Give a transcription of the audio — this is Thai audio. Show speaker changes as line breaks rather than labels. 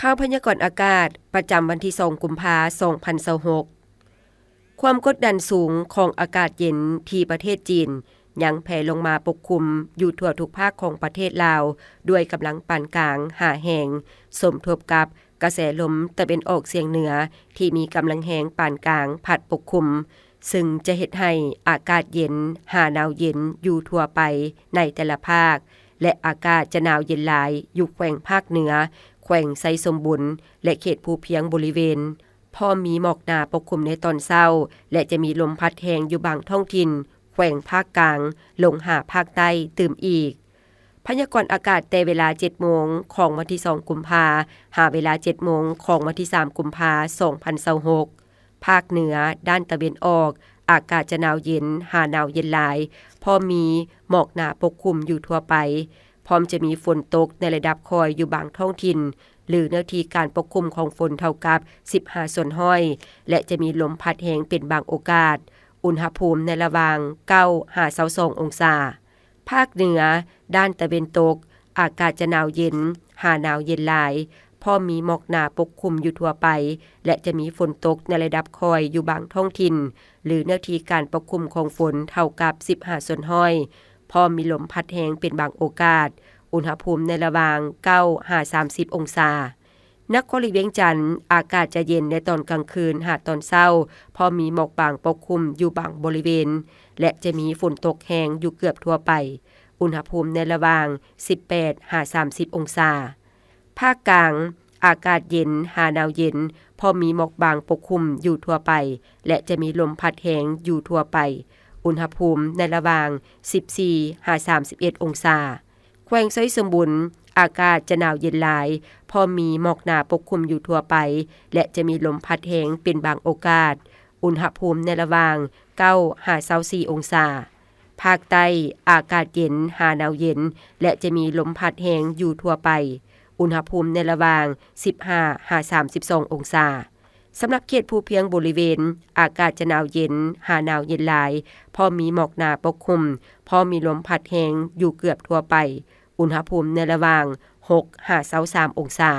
ข่าวพยากรณ์อากาศประจำวันที่2กุมภาพันธ์2026ความกดดันสูงของอากาศเย็นที่ประเทศจีนยังแผ่ลงมาปกคลุมอยู่ทั่วทุกภาคของประเทศลาวด้วยกำลังปานกลางหาแห่งสมทบกับกระแสลมตะวันออกเฉียงเหนือที่มีกำลังแรงปานกลางพัดปกคลุมซึ่งจะเฮ็ดให้อากาศเย็นหาหนาวเย็นอยู่ทั่วไปในแต่ละภาคและอากาศจะหนาวเย็นหลายอยู่แขวงภาคเหนือแขวงไซสมบุญและเขตภูเพียงบริเวณพอมีหมอกหนาปกคลุมในตอนเช้าและจะมีลมพัดแรงอยู่บางท้องถิ่นแขวงภาคกลางลงหาภาคใต้ตื่มอีกพยากรณ์อากาศแต่เวลา 7 โมงของวันที่2กุมภาหาเวลา 7 โมงของวันที่3กุมภา2026ภาคเหนือด้านตะวันออกอากาศจะหนาวเย็นหาหนาวเย็นหลายพอมีหมอกหนาปกคลุมอยู่ทั่วไปพร้อมจะมีฝนตกในระดับคอยอยู่บางท้องถิ่นหรือเนื้อที่การปกคลุมของฝนเท่ากับ15ส่วนห้อยและจะมีลมพัดแรงเป็นบางโอกาสอุณหภูมิในระหว่าง9-22องศาภาคเหนือด้านตะวันตกอากาศจะหนาวเย็นหาหนาวเย็นหลายพอมีหมอกหนาปกคลุมอยู่ทั่วไปและจะมีฝนตกในระดับคอยอยู่บางท้องถิ่นหรือเนื้อที่การปกคลุมของฝนเท่ากับ15ส่วนห้อยพอมีลมพัดแรงเป็นบางโอกาสอุณหภูมิในระหว่าง9-30องศานครเวียงจันทน์อากาศจะเย็นในตอนกลางคืนหาตอนเช้าพอมีหมอกบางปกคลุมอยู่บางบริเวณและจะมีฝนตกแรงอยู่เกือบทั่วไปอุณหภูมิในระหว่าง18-30องศาภาคกลางอากาศเย็นหาหนาวเย็นพอมีหมอกบางปกคลุมอยู่ทั่วไปและจะมีลมพัดแรงอยู่ทั่วไปอุณหภูมิในระหว่าง14-31องศาแขวงไซสมบุญอากาศจะหนาวเย็นหลายพอมีหมอกหนาปกคลุมอยู่ทั่วไปและจะมีลมพัดแรงเป็นบางโอกาสอุณหภูมิในระหว่าง9-24องศาภาคใต้อากาศเย็นหาหนาวเย็นและจะมีลมพัดแรงอยู่ทั่วไปอุณหภูมิในระหว่าง15-32องศาสำหรับเขตภูเพียงบริเวณอากาศจะหนาวเย็นหาหนาวเย็นหลายพอมีหมอกหนาปกคลุมพอมีลมพัดแรงอยู่เกือบทั่วไปอุณหภูมิในระหว่าง6-23องศา